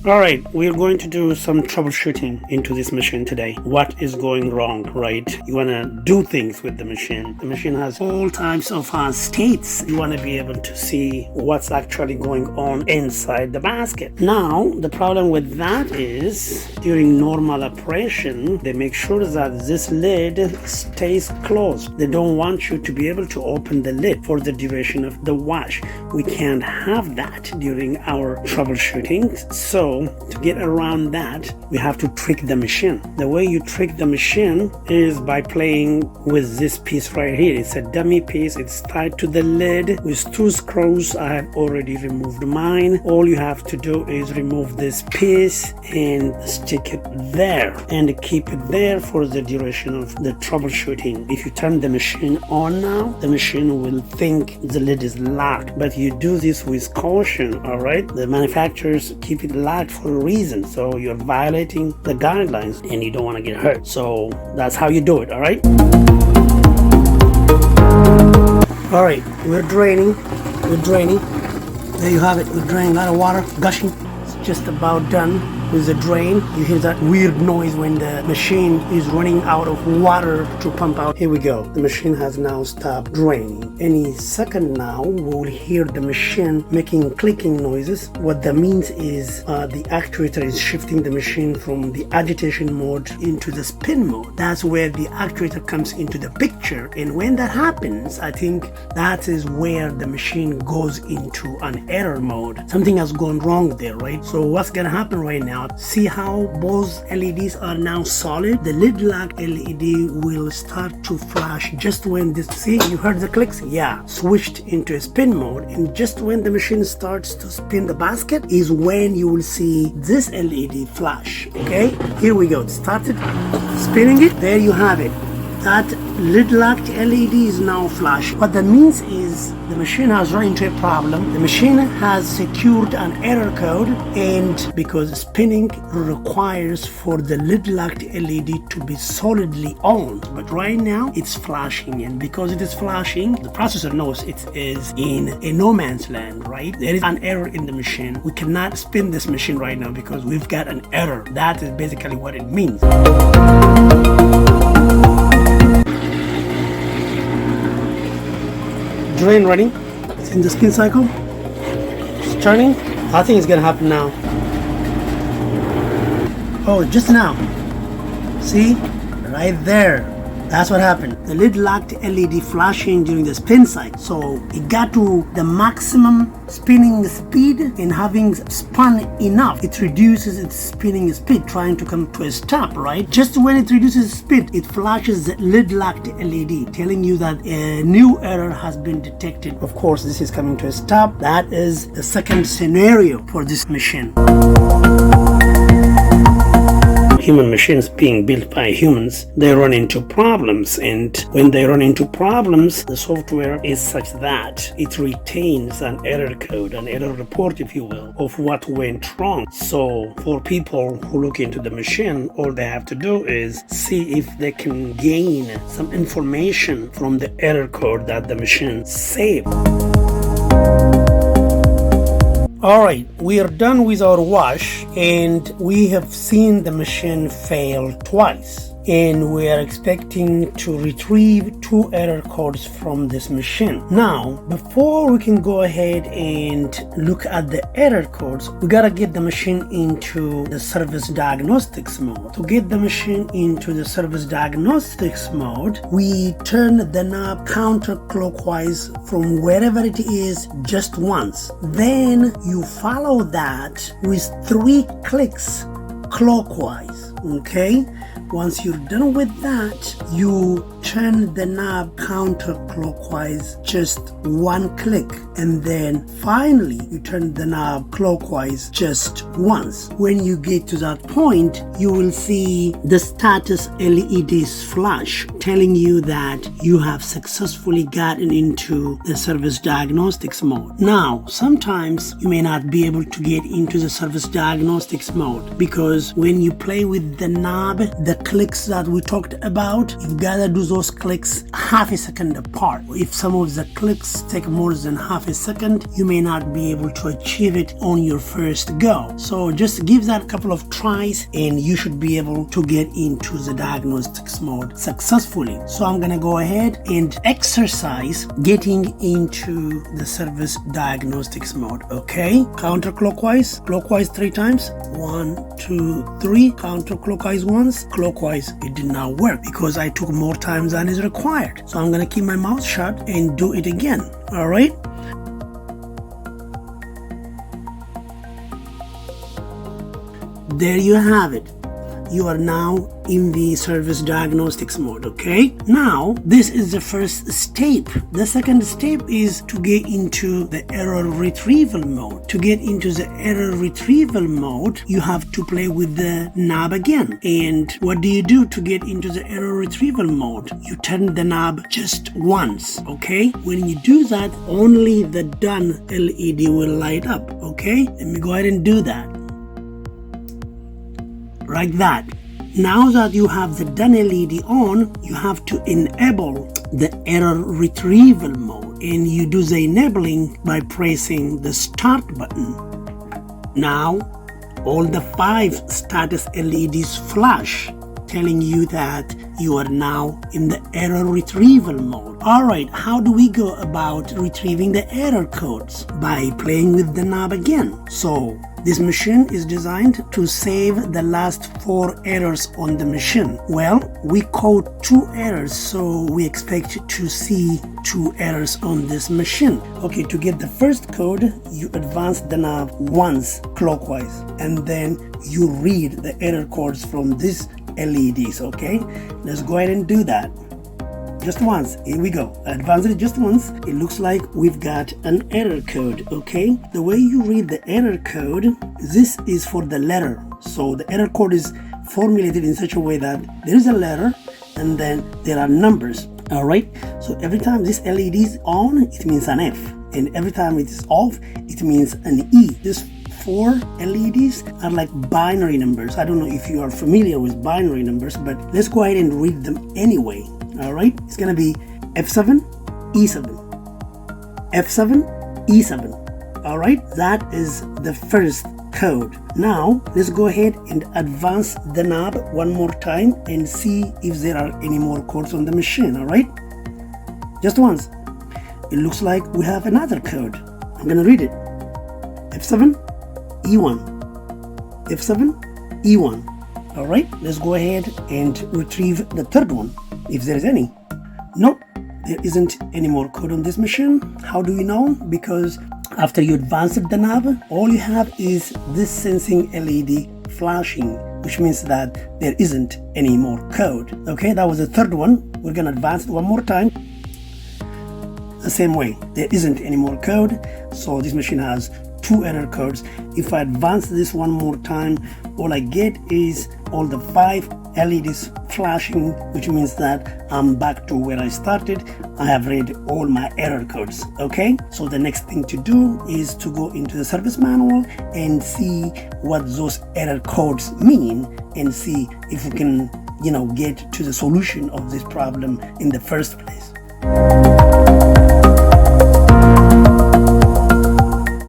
All right, we're going to do some troubleshooting into this machine today. What is going wrong, right? You want to do things with the machine. The machine has all types of states. You want to be able to see what's actually going on inside the basket. Now, the problem with that is during normal operation, they make sure that this lid stays closed. They don't want you to be able to open the lid for the duration of the wash. We can't have that during our troubleshooting. So to get around that, we have to trick the machine. The way you trick the machine is by playing with this piece right here. It's a dummy piece. It's tied to the lid with 2 screws. I have already removed mine. All you have to do is remove this piece and stick it there and keep it there for the duration of the troubleshooting. If you turn the machine on now, the machine will think the lid is locked, but you do this with caution. All right, the manufacturers keep it locked for a reason, so you're violating the guidelines and you don't want to get hurt. So that's how you do it. All right, we're draining. There you have it. We're draining a lot of water, gushing. It's just about done with the drain. You hear that weird noise when the machine is running out of water to pump out. Here we go. The machine has now stopped draining. Any second now, we will hear the machine making clicking noises. What that means is the actuator is shifting the machine from the agitation mode into the spin mode. That's where the actuator comes into the picture. And when that happens, I think that is where the machine goes into an error mode. Something has gone wrong there, right? So what's gonna happen right now? See how both LEDs are now solid? The lid lock LED will start to flash just when this, see, you heard the clicks? Yeah, switched into a spin mode, and just when the machine starts to spin the basket is when you will see this LED flash. Okay, here we go. It started spinning it. There you have it. That lid locked LED is now flashing. What that means is the machine has run into a problem. The machine has secured an error code, and because spinning requires for the lid locked LED to be solidly on, but right now it's flashing, and because it is flashing, the processor knows it is in a no man's land, right? There is an error in the machine. We cannot spin this machine right now because we've got an error. That is basically what it means. Drain running. It's in the spin cycle. It's turning. I think it's gonna happen now. Oh, just now. See? Right there. That's what happened. The lid locked LED flashing during the spin cycle. So it got to the maximum spinning speed, and having spun enough, it reduces its spinning speed, trying to come to a stop, right? Just when it reduces speed, it flashes the lid locked LED, telling you that a new error has been detected. Of course, this is coming to a stop. That is the second scenario for this machine. Human machines being built by humans, they run into problems, and when they run into problems, the software is such that it retains an error code, an error report, if you will, of what went wrong. So for people who look into the machine, all they have to do is see if they can gain some information from the error code that the machine saved. Alright, we are done with our wash, and we have seen the machine fail twice, and we are expecting to retrieve 2 error codes from this machine. Now, before we can go ahead and look at the error codes, we gotta get the machine into the service diagnostics mode. To get the machine into the service diagnostics mode, we turn the knob counterclockwise from wherever it is just once. Then you follow that with 3 clicks clockwise. Okay, once you're done with that, you turn the knob counterclockwise just 1 click, and then finally you turn the knob clockwise just once. When you get to that point, you will see the status LEDs flash, telling you that you have successfully gotten into the service diagnostics mode. Now, sometimes you may not be able to get into the service diagnostics mode because when you play with the knob, the clicks that we talked about, you've got to do those clicks half a second apart. If some of the clicks take more than half a second, you may not be able to achieve it on your first go. So just give that a couple of tries and you should be able to get into the diagnostics mode successfully. So I'm gonna go ahead and exercise getting into the service diagnostics mode. Okay, counterclockwise, clockwise 3 times. 1, 2, 3. Counterclockwise once, clockwise. It did not work because I took more time than is required. So I'm gonna keep my mouth shut and do it again. All right. There you have it. You are now in the service diagnostics mode. Okay, now this is the first step. The second step is to get into the error retrieval mode. To get into the error retrieval mode, you have to play with the knob again. And what do you do to get into the error retrieval mode? You turn the knob just once. Okay, when you do that, only the done LED will light up. Okay, let me go ahead and do that. Like that. Now that you have the done LED on, you have to enable the error retrieval mode, and you do the enabling by pressing the start button. Now all the 5 status LEDs flash, telling you that you are now in the error retrieval mode. Alright, how do we go about retrieving the error codes? By playing with the knob again. So this machine is designed to save the last 4 errors on the machine. Well, we code 2 errors, so we expect to see 2 errors on this machine. Okay, to get the first code, you advance the knob once clockwise, and then you read the error codes from this LEDs. Okay, let's go ahead and do that just once. Here we go. Advance it just once. It looks like we've got an error code. Okay, the way you read the error code, this is for the letter. So the error code is formulated in such a way that there is a letter and then there are numbers. All right, so every time this LED is on, it means an F, and every time it is off, it means an E. This 4 LEDs are like binary numbers. I don't know if you are familiar with binary numbers, but let's go ahead and read them anyway. All right, it's gonna be F7 E7, F7 E7. All right, that is the first code. Now let's go ahead and advance the knob one more time and see if there are any more codes on the machine. All right, just once. It looks like we have another code. I'm gonna read it. F7 E1, F7 E1. All right, let's go ahead and retrieve the third one, if there is any. Nope, there isn't any more code on this machine. How do you know? Because after you advance the knob, all you have is this sensing LED flashing, which means that there isn't any more code. Okay, that was the third one. We're gonna advance it one more time. The same way, there isn't any more code, so this machine has 2 error codes. If I advance this one more time, all I get is all the 5 LEDs flashing, which means that I'm back to where I started. I have read all my error codes. Okay, so the next thing to do is to go into the service manual and see what those error codes mean and see if we can, get to the solution of this problem in the first place.